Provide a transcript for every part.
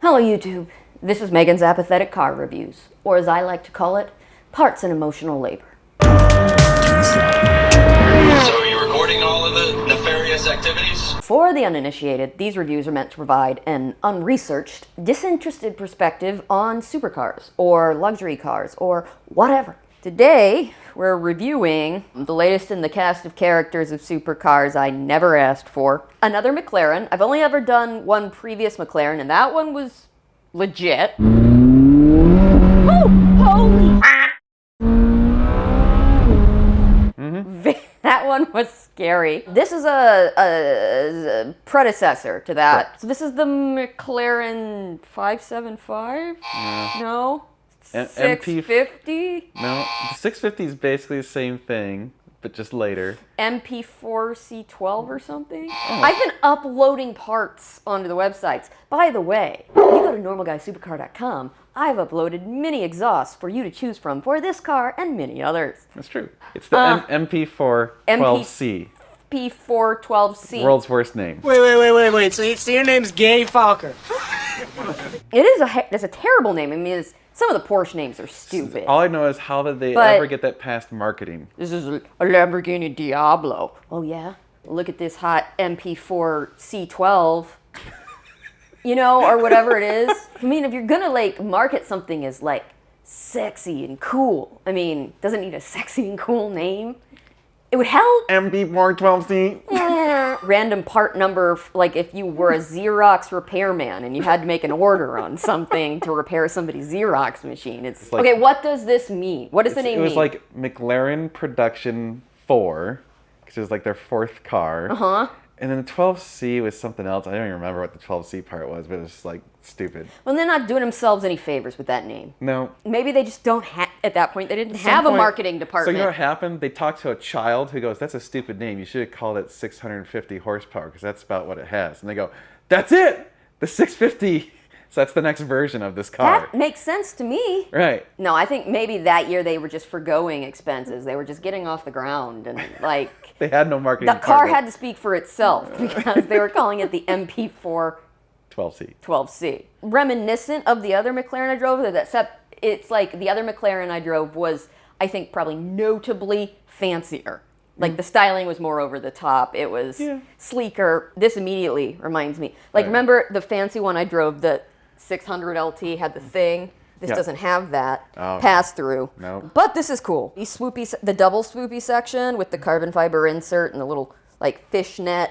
Hello YouTube, this is Megan's Apathetic Car Reviews, or as I like to call it, Parts and Emotional Labor. So are you recording all of the nefarious activities? For the uninitiated, these reviews are meant to provide an unresearched, disinterested perspective on supercars, or luxury cars, or whatever. Today, we're reviewing the latest in the cast of characters of supercars I never asked for. Another McLaren. I've only ever done one previous McLaren, and that one was legit. Oh, holy! That one was scary. This is a predecessor to that. Sure. So this is the McLaren 575? No? 650? No, the 650 is basically the same thing, but just later. MP4-12C or something? Oh. I've been uploading parts onto the websites. By the way, if you go to normalguysupercar.com, I've uploaded many exhausts for you to choose from for this car and many others. That's true. It's the MP4-12C. MP4-12C. World's worst name. Wait. So your name's Gay Falker. It's a terrible name. I mean, some of the Porsche names are stupid. All I know is how did they ever get that past marketing? This is a Lamborghini Diablo. Oh yeah? Look at this hot MP4-C12. You know, or whatever it is. I mean, if you're gonna like market something as like sexy and cool, I mean, doesn't it need a sexy and cool name? It would help. MP4-12C. Random part number, like if you were a Xerox repairman and you had to make an order on something to repair somebody's Xerox machine. It's like, okay, what does this mean? What does the name mean? It was like McLaren Production 4, because it was like their fourth car. Uh-huh. And then the 12C was something else. I don't even remember what the 12C part was, but it was just like stupid. Well, they're not doing themselves any favors with that name. No. Maybe they just don't have, at that point, they didn't have a marketing department. So you know what happened? They talked to a child who goes, that's a stupid name. You should have called it 650 horsepower because that's about what it has. And they go, that's it! The 650! So that's the next version of this car. That makes sense to me. Right. No, I think maybe that year they were just forgoing expenses. They were just getting off the ground and like... They had no marketing department. The car had to speak for itself because they were calling it the MP4... 12C. Reminiscent of the other McLaren I drove, except it's like the other McLaren I drove was, I think, probably notably fancier. Like the styling was more over the top. It was sleeker. This immediately reminds me. Like, remember the fancy one I drove, the 600 LT had the thing? This doesn't have that pass-through. No. But this is cool. The double swoopy section with the carbon fiber insert and the little, like, fishnet,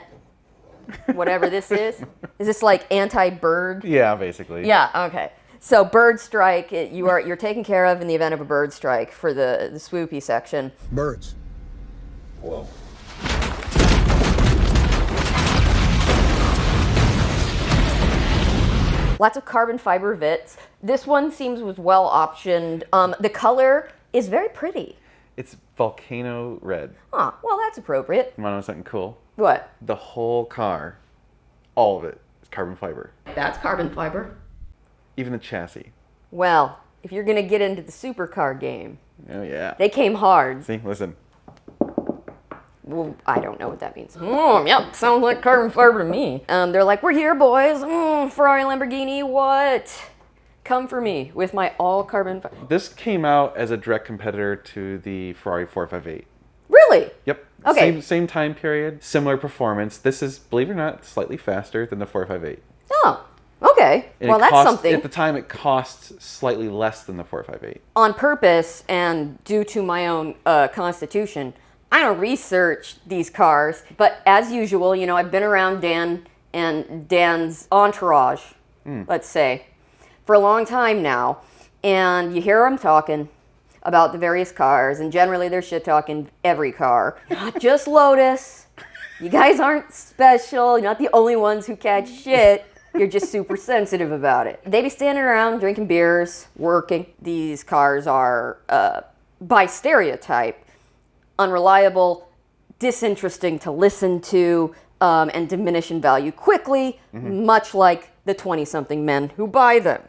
whatever this is. Is this, like, anti-bird? Yeah, basically. Yeah, okay. So bird strike, you're taken care of in the event of a bird strike for the swoopy section. Birds. Whoa. Lots of carbon fiber vits. This one was well optioned. The color is very pretty. It's volcano red. Huh, well that's appropriate. You want to know something cool? What? The whole car, all of it, is carbon fiber. That's carbon fiber. Even the chassis. Well, if you're gonna get into the supercar game. Oh yeah. They came hard. See, listen. Well, I don't know what that means. Yep, sounds like carbon fiber to me. They're like, we're here, boys. Ferrari, Lamborghini, what? Come for me with my all carbon fiber. This came out as a direct competitor to the Ferrari 458. Really? Yep. Okay. Same time period, similar performance. This is, believe it or not, slightly faster than the 458. Oh, okay. And well, that's something. At the time, it cost slightly less than the 458. On purpose and due to my own constitution, I don't research these cars, but as usual, you know, I've been around Dan and Dan's entourage, let's say, for a long time now, and you hear them talking about the various cars, and generally they're shit-talking every car. Not just Lotus. You guys aren't special. You're not the only ones who catch shit. You're just super sensitive about it. They be standing around drinking beers, working. These cars are, by stereotype, unreliable, disinteresting to listen to, and diminish in value quickly, much like the 20-something men who buy them.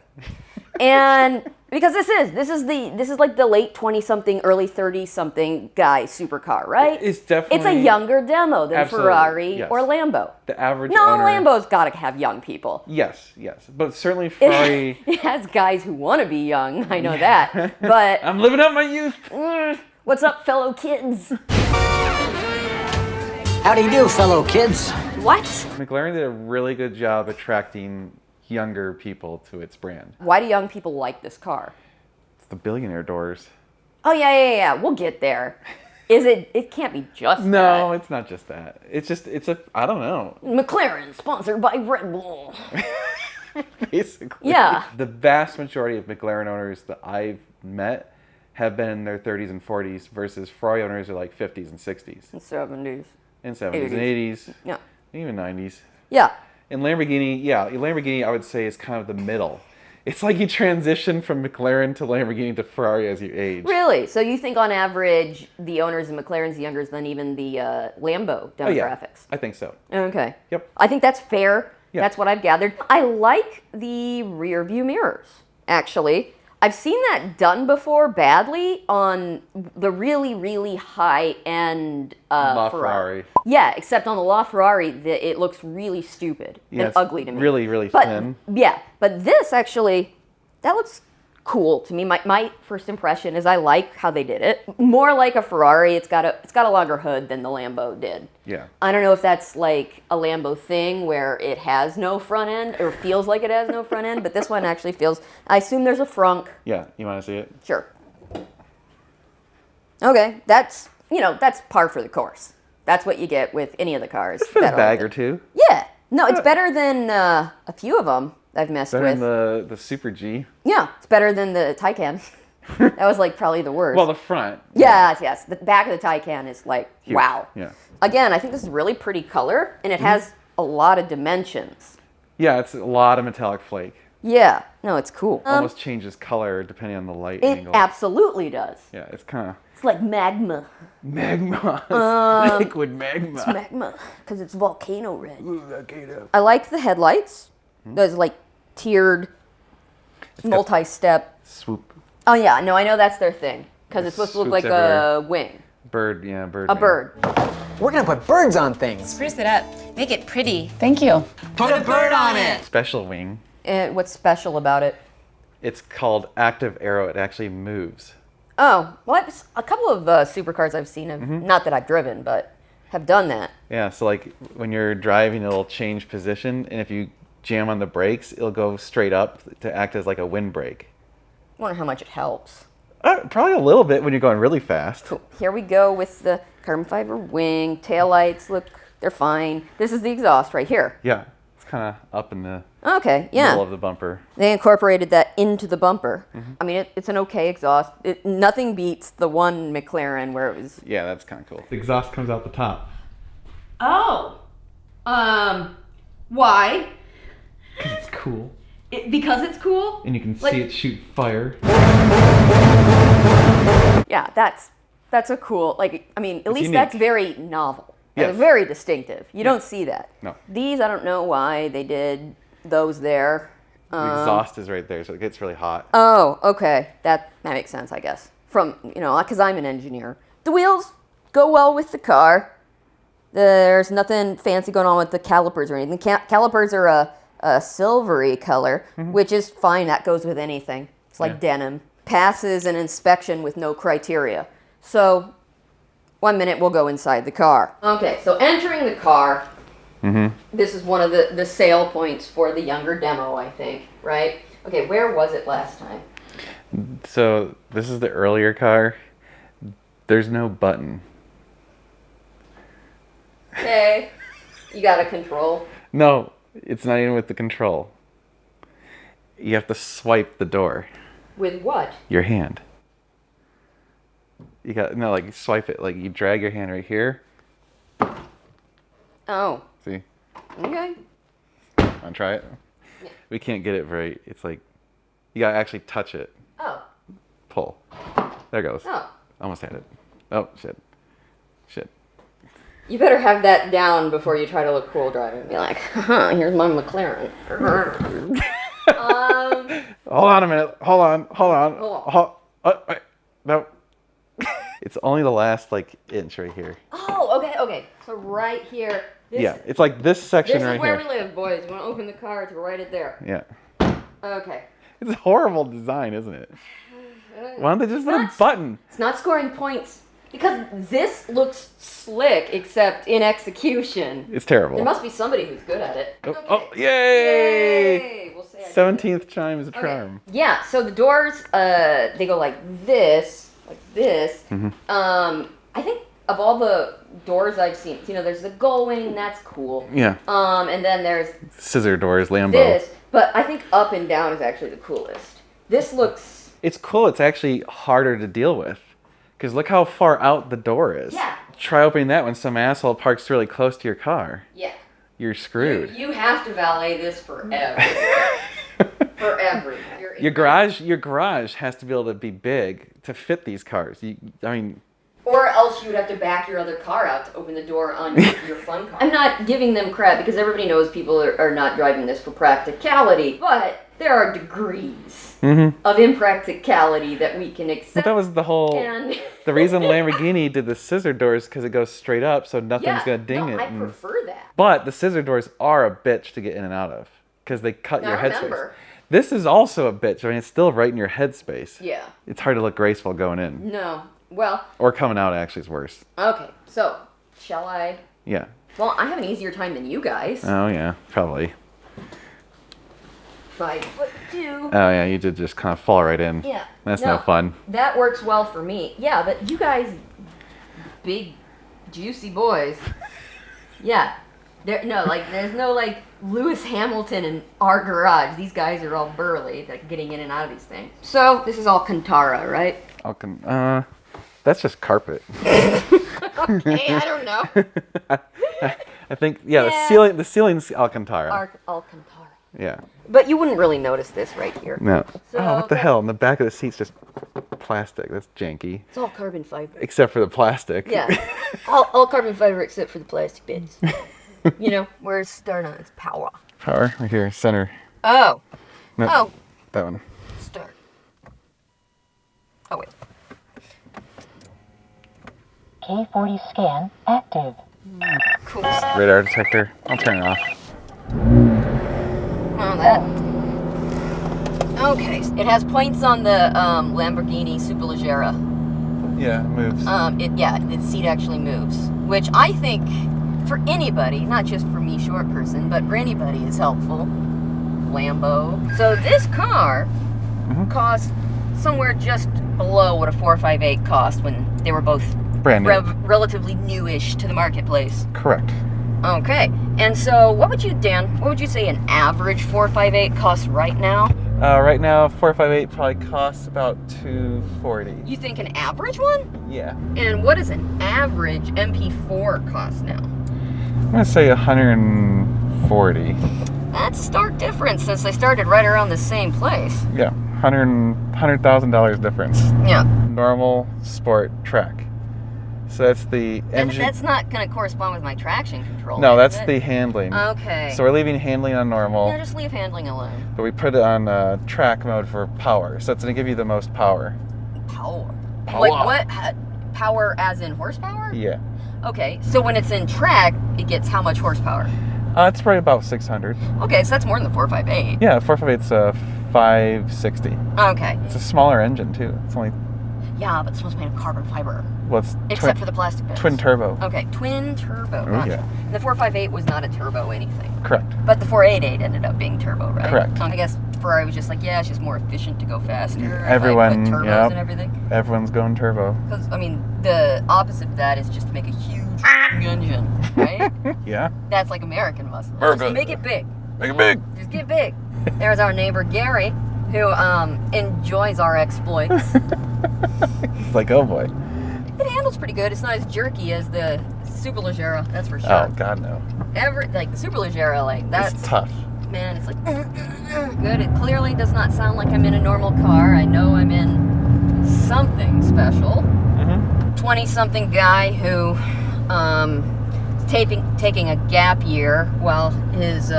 And Because this is like the late 20-something, early 30-something guy supercar, right? It's definitely... It's a younger demo than Absolutely, Ferrari yes. or Lambo. The average No, owner... Lambo's got to have young people. Yes. But certainly Ferrari... It has guys who want to be young, I know that. But I'm living up my youth! what's up, fellow kids? How do you do, fellow kids? What? McLaren did a really good job attracting younger people to its brand. Why do young people like this car? It's the billionaire doors. Oh, yeah. We'll get there. It can't be just No, that. it's not just that. It's a, I don't know. McLaren, sponsored by Red Bull. Basically. Yeah. The vast majority of McLaren owners that I've met have been in their 30s and 40s versus Ferrari owners are like 50s and 60s. 70s. And 70s and 80s. Yeah. Even 90s. Yeah. And Lamborghini I would say is kind of the middle. It's like you transition from McLaren to Lamborghini to Ferrari as you age. Really? So you think on average the owners of McLaren's younger than even the Lambo demographics? Oh, yeah. I think so. Okay. Yep. I think that's fair. Yeah. That's what I've gathered. I like the rear view mirrors, actually. I've seen that done before badly on the really, really high-end LaFerrari. Yeah, except on the LaFerrari, it looks really stupid and it's ugly to me. really, really but, thin. Yeah, but this actually, that looks cool to me. My first impression is I like how they did it. More like a Ferrari. It's got a longer hood than the Lambo did. Yeah. I don't know if that's like a Lambo thing where it has no front end or feels like it has no front end, but this one actually feels. I assume there's a frunk. Yeah, you want to see it? Sure. Okay, that's par for the course. That's what you get with any of the cars. It's been a bag or two. Yeah. No, it's better than a few of them I've messed Better with. than the Super G. Yeah, it's better than the Taycan. That was like probably the worst. Well, the front. Yes. The back of the Taycan is like, Huge. wow. Yeah. Again, I think this is really pretty color, and it has a lot of dimensions. Yeah, it's a lot of metallic flake. Yeah. No, it's cool. Almost changes color depending on the light It angle. absolutely does. Yeah, it's kind of It's like magma. magma. Liquid magma. It's magma, because it's volcano red. Volcano. I like the headlights. Those like tiered, multi-step. Swoop. Oh yeah, no, I know that's their thing, because it's supposed to look like Swoops everywhere. a wing. Bird, yeah, bird. A man. bird. We're gonna put birds on things. Spruce it up. Make it pretty. Thank you. Put a bird on it. Special wing. And what's special about it? It's called active aero. It actually moves. Oh, well, a couple of supercars I've seen, have, not that I've driven, but have done that. Yeah, so like when you're driving, it'll change position, and if you jam on the brakes, it'll go straight up to act as like a windbreak. I wonder how much it helps. Probably a little bit when you're going really fast. Cool. Here we go with the carbon fiber wing. Taillights, look, they're fine. This is the exhaust right here. Yeah, it's kind of up in the Okay, yeah. middle of the bumper. They incorporated that into the bumper. I mean, it's an okay exhaust. Nothing beats the one McLaren where it was... Yeah, that's kind of cool. The exhaust comes out the top. Oh. Why? Because it's cool. Because it's cool? And you can Like- see it shoot fire. Yeah, that's a cool, like, I mean, at least unique. that's very novel. Yes. It's very distinctive. You don't see that. No. These, I don't know why they did those there. The exhaust is right there, so it gets really hot. Oh, okay. That makes sense, I guess. From, because I'm an engineer. The wheels go well with the car. There's nothing fancy going on with the calipers or anything. Calipers are a silvery color, which is fine. That goes with anything. It's like denim. Passes an inspection with no criteria. So, 1 minute we'll go inside the car. Okay, so entering the car, this is one of the sale points for the younger demo, I think, right? Okay, where was it last time? So this is the earlier car. There's no button. Okay, you got a control. No, it's not even with the control. You have to swipe the door. With what? Your hand. You got like swipe it. Like you drag your hand right here. Oh, See? okay. Wanna try it? Yeah. We can't get it very. It's like you gotta actually touch it. Oh, Pull. There it goes. oh. Almost had it. Oh shit. Shit. You better have that down before you try to look cool driving. Be like, here's my McLaren. Hold on a minute. Hold on. Hold on. Wait. No. It's only the last like inch right here. Oh, okay. So right here. This, Yeah, it's like this section This right is where here. we live, boys. You want to open the car to write it there. Yeah. Okay. It's a horrible design, isn't it? Why don't they just put a button? It's not scoring points because this looks slick, except in execution. It's terrible. There must be somebody who's good at it. Oh, yay! Yay! We'll say I did it. 17th chime is a charm. Yeah, so the doors, they go like this. Mm-hmm. I think of all the doors I've seen, there's the gull-wing, that's cool. Yeah. And then there's Scissor doors, Lambo. this, but I think up and down is actually the coolest. This looks... It's cool. It's actually harder to deal with. Because look how far out the door is. Yeah. Try opening that when some asshole parks really close to your car. Yeah. You're screwed. You have to valet this forever. Forever. Your garage has to be able to be big to fit these cars. Or else you would have to back your other car out to open the door on your fun car. I'm not giving them crap because everybody knows people are not driving this for practicality, but there are degrees of impracticality that we can accept. But that was the whole... And The reason Lamborghini did the scissor doors because it goes straight up so nothing's going to ding no, it. I prefer that. But the scissor doors are a bitch to get in and out of because they cut Now, your headspace. remember. This is also a bitch. It's still right in your headspace. Yeah. It's hard to look graceful going in. No. Well, Or coming out actually is worse. okay. So, shall I? Yeah. Well, I have an easier time than you guys. Oh, yeah. Probably. 5'2". Oh, yeah. You did just kind of fall right in. Yeah. That's no fun. That works well for me. Yeah, but you guys, big, juicy boys. Yeah. There's no like Lewis Hamilton in our garage. These guys are all burly, like getting in and out of these things. So this is Alcantara, right? That's just carpet. Okay, I don't know. I think, the ceiling's Alcantara. Alcantara. Yeah. But you wouldn't really notice this right here. No. So, oh, what the hell? In the back of the seat's just plastic. That's janky. It's all carbon fiber. Except for the plastic. Yeah. all carbon fiber except for the plastic bits. Where's start on? It's power. Power, right here, center. Oh. No, Oh. that one. Start. Oh, wait. K40 scan active. Cool. Radar detector. I'll turn it off. Oh, that. Okay. It has points on the Lamborghini Superleggera. Yeah, it moves. The seat actually moves, which I think for anybody, not just for me, short person, but for anybody is helpful. Lambo. So this car cost somewhere just below what a 458 cost when they were both Brand new. relatively newish to the marketplace. Correct. Okay. And so what would you say an average 458 costs right now? Right now, 458 probably costs about $240. You think an average one? Yeah. And what does an average MP4 cost now? I'm gonna say 140. That's a stark difference since they started right around the same place. Yeah, $100,000 difference. Yeah. Normal, sport, track. So that's the engine. That's not going to correspond with my traction control. No, is that's it? the handling. Okay. So we're leaving handling on normal, Yeah, just leave handling alone. but we put it on track mode for power. So it's gonna give you the most power. Power. Power. Like what? Power as in horsepower? Yeah. Okay, so when it's in track, it gets how much horsepower? It's probably about 600. Okay, so that's more than the 458. Yeah, 458's 560. Okay. It's a smaller engine too. It's only Yeah, but it's supposed to be made of carbon fiber. what's Except for the plastic bits. twin turbo. Okay, twin turbo. Oh, Gotcha. yeah. And the 458 was not a turbo anything. Correct. But the 488 ended up being turbo, right? Correct. I guess Ferrari was just like, yeah, it's just more efficient to go faster. if I Everyone, put turbos yep. and everything. Everyone's going turbo. Because, I mean, the opposite of that is just to make a huge engine, right? Yeah. That's like American muscle. America. Just make it big. Make it big. Just get big. There's our neighbor Gary, who enjoys our exploits. It's like, oh boy. It handles pretty good. It's not as jerky as the Superleggera, that's for sure. Oh God, no. The Superleggera, like, that's It's tough. man, it's like good. It clearly does not sound like I'm in a normal car. I know I'm in something special. 20-something guy who is taking a gap year while his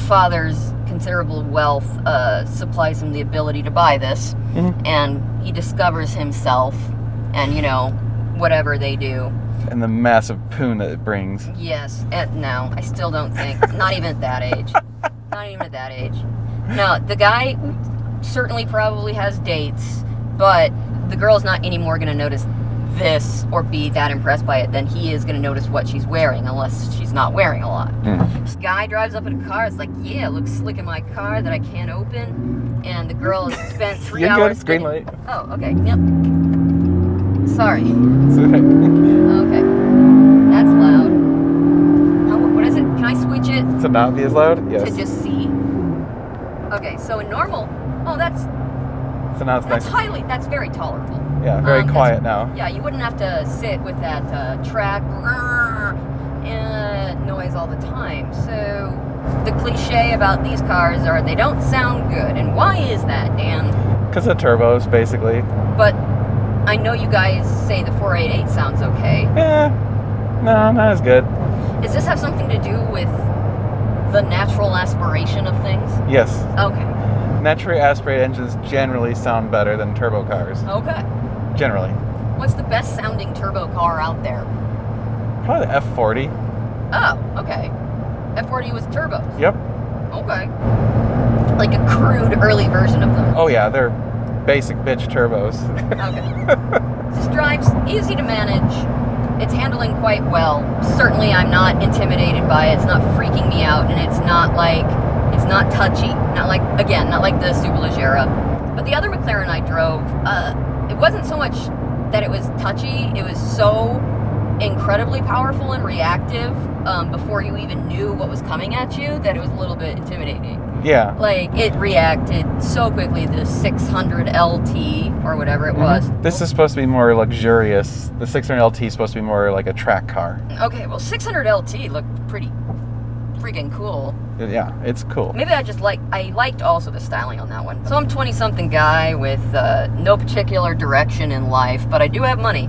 father's considerable wealth supplies him the ability to buy this, and he discovers himself, and whatever they do. And the massive poon that it brings. Yes, no, I still don't think. Not even at that age. Not even at that age. No, the guy certainly probably has dates, but the girl's not anymore going to notice this or be that impressed by it than he is going to notice what she's wearing, unless she's not wearing a lot. This guy drives up in a car. It's like, yeah, it looks slick in my car that I can't open. And the girl has spent 3 You're hours. good. Green light. Oh, okay. Yep. Sorry. It's okay. Okay. That's loud. What is it? Can I switch it To not be as loud? Yes. to just see? Okay, so in normal, So now it's nice. that's very tolerable. Yeah, very That's- quiet now. Yeah, you wouldn't have to sit with that track noise all the time. So the cliche about these cars are they don't sound good. And why is that, Dan? Because of turbos, basically. But I know you guys say the 488 sounds okay. No, not as good. Does this have something to do with the natural aspiration of things? Yes. Okay. Naturally aspirated engines generally sound better than turbo cars. Okay. Generally. What's the best sounding turbo car out there? Probably the F40. Oh, okay. F40 with turbos. Yep. Okay. Like a crude early version of them. Oh yeah, they're basic bitch turbos. Okay. This drives easy to manage. It's handling quite well. Certainly I'm not intimidated by it. It's not freaking me out, and it's not touchy. Not like the Superleggera. But the other McLaren I drove, it wasn't so much that it was touchy, it was so incredibly powerful and reactive before you even knew what was coming at you that it was a little bit intimidating. Yeah. Like, it reacted so quickly, the 600 LT or whatever it was. This is supposed to be more luxurious. The 600 LT is supposed to be more like a track car. Okay, well, 600 LT looked pretty freaking cool. Yeah, it's cool. Maybe I liked also the styling on that one. So I'm a 20-something guy with no particular direction in life, but I do have money.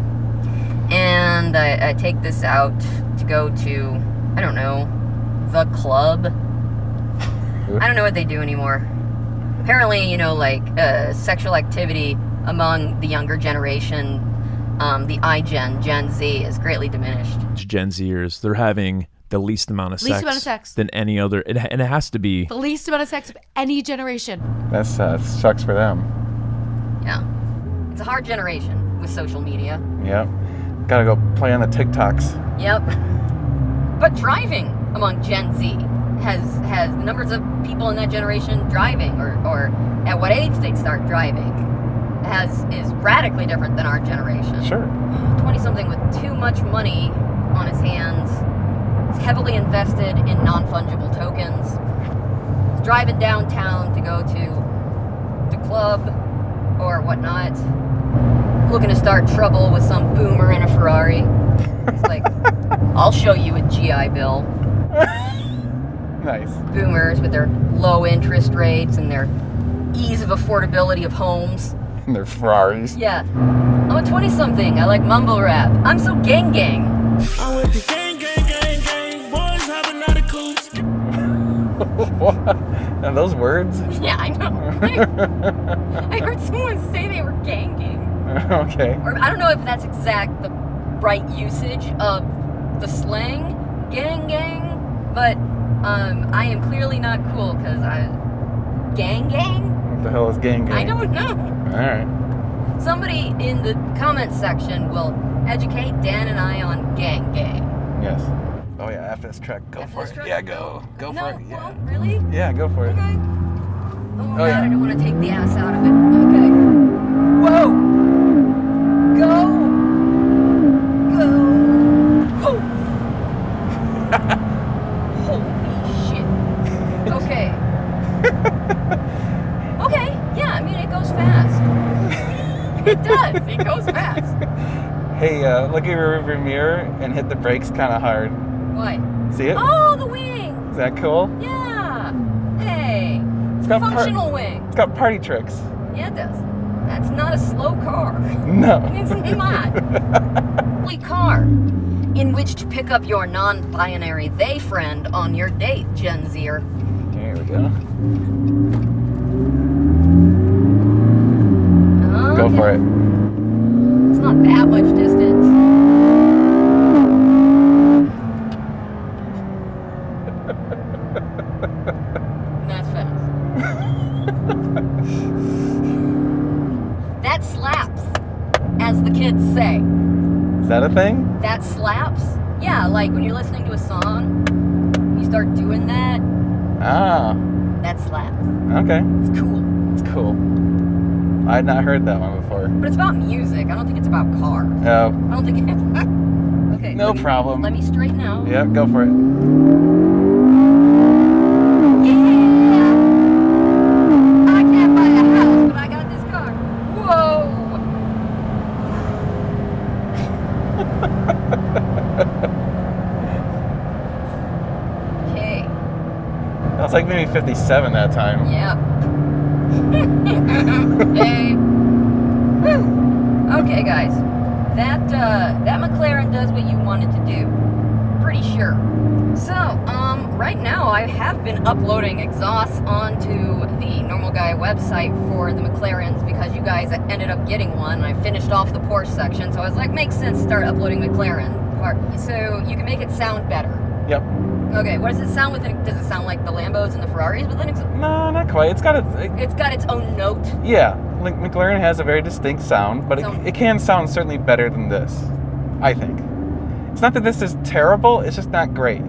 And I take this out to go to, I don't know, the club. I don't know what they do anymore. Apparently, sexual activity among the younger generation, the Gen Z, is greatly diminished. Gen Zers, they're having the least amount of sex than any other, and it has to be the least amount of sex of any generation. That sucks for them. Yeah. It's a hard generation with social media. Yep. Gotta go play on the TikToks. Yep. But driving among Gen Z has numbers of people in that generation driving, or at what age they'd start driving, is radically different than our generation. Sure. 20-something with too much money on his hands. He's heavily invested in non-fungible tokens. He's driving downtown to go to the club or whatnot, looking to start trouble with some boomer in a Ferrari. He's like, I'll show you a GI Bill. Nice. Boomers with their low interest rates and their ease of affordability of homes. And their Ferraris. Yeah. I'm a 20-something. I like mumble rap. I'm so gang. I went to gang, boys hopping out of coops. What? And those words? Yeah, I know. I heard someone say they were gang. Okay. Or I don't know if that's the right usage of the slang, gang, but I am clearly not cool because gang? What the hell is gang? I don't know. Alright. Somebody in the comment section will educate Dan and I on gang. Yes. Oh yeah, FS track. Go for it. Truck? Yeah, go. Go No, for it. Yeah. well, really? Yeah, go for it. Okay. Oh, God, yeah. I don't want to take the ass out of it. Okay. Whoa! Go! Oh! Holy shit. Okay. Okay, yeah, I mean, it goes fast. It does. It goes fast. Hey, look at your rearview mirror and hit the brakes kind of hard. What? See it? Oh, the wings. Is that cool? Yeah. Hey. It's got Functional wing. It's got party tricks. Yeah, it does. That's not a slow car. No. It's not. A car in which to pick up your non-binary they friend on your date, Gen Zer. There Here we go. Go for it. It's not that much distance. That's fast. That slaps, as the kids say. Is that a thing? That slaps? Yeah, like when you're listening to a song, you start doing that, Ah, that slaps. okay. It's cool. It's cool. I had not heard that one before. But it's about music. I don't think it's about cars. Oh, I don't think Okay. No problem. Let me straighten out. yeah, go for it. Yeah! I can't buy a house, but I got this car. Whoa! Okay. That was like maybe 57 that time. Yep. Hey. Whew. Okay, guys. That McLaren does what you wanted to do. Pretty sure. So, right now I have been uploading exhausts onto the Normal Guy website for the McLarens because you guys ended up getting one. I finished off the Porsche section, so I was like, makes sense to start uploading McLaren part. So you can make it sound better. Yep. Okay, what does it sound with? Does it sound like the Lambos and the Ferraris? But then No, not quite. It's got it's got its own note. yeah, like McLaren has a very distinct sound, but it can sound certainly better than this, I think. It's not that this is terrible, it's just not great.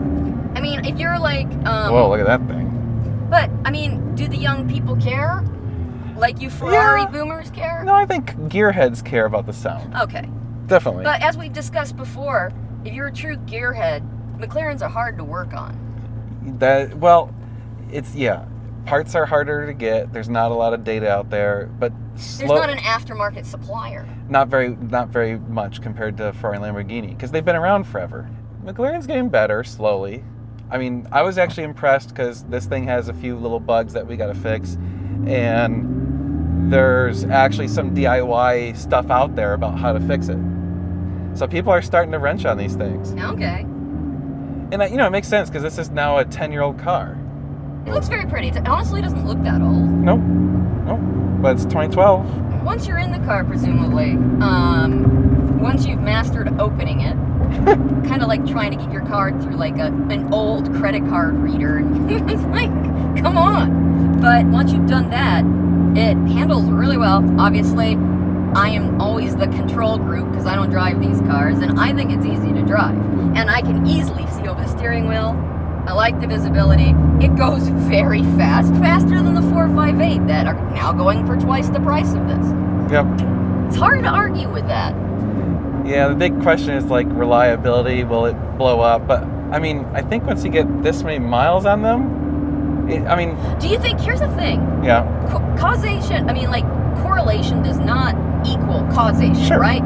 I mean, if you're like, Whoa, look at that thing. But, I mean, do the young people care? Like you Ferrari Yeah. boomers care? No, I think gearheads care about the sound. Okay. Definitely. But as we discussed before, if you're a true gearhead, McLarens are hard to work on. Parts are harder to get. There's not a lot of data out there, but There's not an aftermarket supplier. not very much compared to Ferrari and Lamborghini because they've been around forever. McLaren's getting better slowly. I mean, I was actually impressed because this thing has a few little bugs that we got to fix, and there's actually some DIY stuff out there about how to fix it. So people are starting to wrench on these things. Okay. And it makes sense because this is now a 10-year-old car. It looks very pretty. It honestly doesn't look that old. Nope. But it's 2012. Once you're in the car, presumably, once you've mastered opening it, kind of like trying to get your card through like an old credit card reader. It's like, come on. But once you've done that, it handles really well. Obviously, I am always the control group because I don't drive these cars, and I think it's easy to drive. And I can easily see over the steering wheel. I like the visibility. It goes very fast, faster than the 458 that are now going for twice the price of this. Yep. It's hard to argue with that. Yeah, the big question is like reliability. Will it blow up? But I mean, I think once you get this many miles on them, do you think, here's the thing. Yeah. Causation, correlation does not equal causation, Sure. right?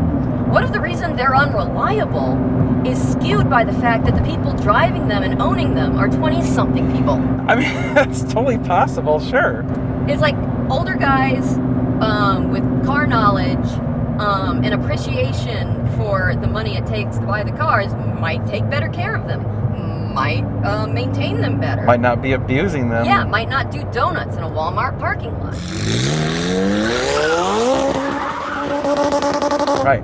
What if the reason they're unreliable is skewed by the fact that the people driving them and owning them are 20-something people? I mean, that's totally possible, sure. It's like older guys with car knowledge and appreciation for the money it takes to buy the cars might take better care of them, might maintain them better. Might not be abusing them. Yeah, might not do donuts in a Walmart parking lot. Right.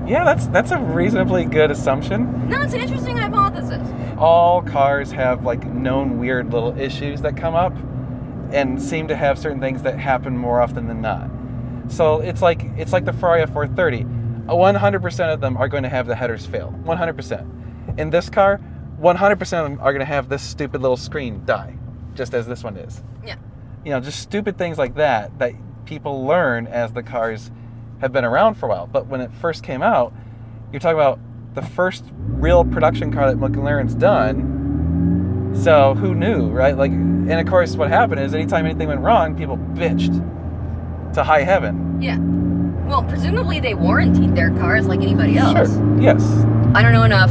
Yeah, that's a reasonably good assumption. No, it's an interesting hypothesis. All cars have like known weird little issues that come up and seem to have certain things that happen more often than not. So it's like the Ferrari F430. 100% of them are going to have the headers fail. 100%. In this car, 100% of them are going to have this stupid little screen die, just as this one is. Yeah. Just stupid things like that people learn as the cars have been around for a while. But when it first came out, you're talking about the first real production car that McLaren's done. So who knew, right? And of course what happened is anytime anything went wrong, people bitched to high heaven. Yeah. Well, presumably they warrantied their cars like anybody else. Sure, yes. I don't know enough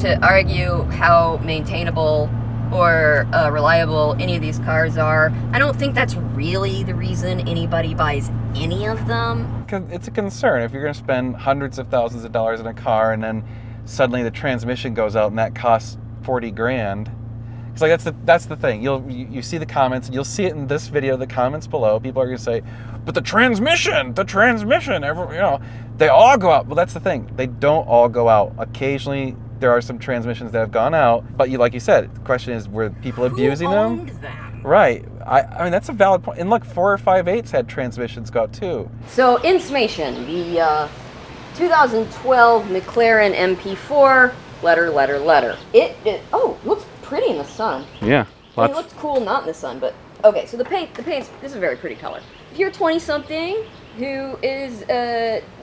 to argue how maintainable or reliable any of these cars are. I don't think that's really the reason anybody buys any of them. It's a concern if you're going to spend hundreds of thousands of dollars in a car and then suddenly the transmission goes out and that costs $40,000. It's like that's the thing. You see the comments, and you'll see it in this video. The comments below, people are gonna say, "But the transmission, they all go out." Well, that's the thing. They don't all go out. Occasionally, there are some transmissions that have gone out. But like you said, the question is, were people abusing them? Right. I mean, that's a valid point. And look, 458s had transmissions go out too. So, in summation, the 2012 McLaren MP4, letter. It looks pretty in the sun. Yeah. I mean, it looks cool not in the sun, but okay. So the paint's this is a very pretty color. If you're 20-something who is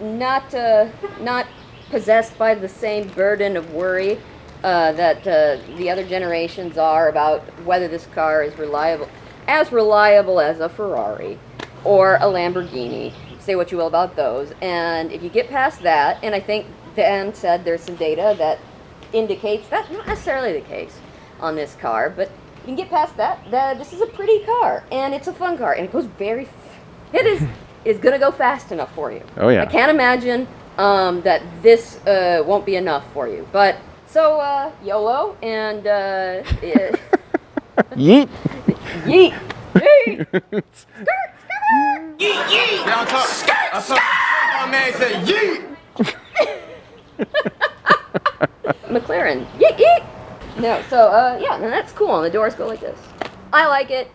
not possessed by the same burden of worry that the other generations are about whether this car is reliable as a Ferrari or a Lamborghini, say what you will about those. And if you get past that, and I think Dan said there's some data that indicates that's not necessarily the case on this car, but you can get past that. This is a pretty car, and it's a fun car, and it goes it's gonna go fast enough for you. Oh yeah. I can't imagine that this won't be enough for you. But so YOLO and Yeet. yeet. Yeet. McLaren. Yeet yeet. No, so yeah, and that's cool. And the doors go like this. I like it.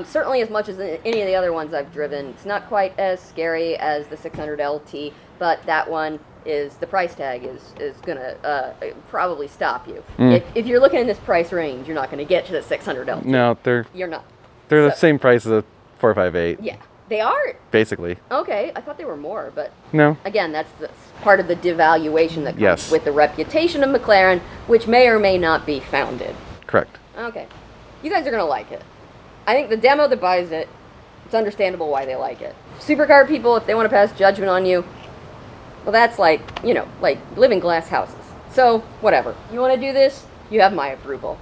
Certainly as much as any of the other ones I've driven. It's not quite as scary as the 600 LT, but that one is, the price tag is gonna probably stop you. If you're looking in this price range, you're not gonna get to the 600 LT. No, You're not. they're the same price as a 458. Yeah, they are. Basically. Okay, I thought they were more, but No. again, that's part of the devaluation that comes Yes. with the reputation of McLaren, which may or may not be founded. Correct. Okay, you guys are gonna like it. I think the demo that buys it, it's understandable why they like it. Supercar people, if they want to pass judgment on you, well, that's like, like live in glass houses. So, whatever. You want to do this, you have my approval.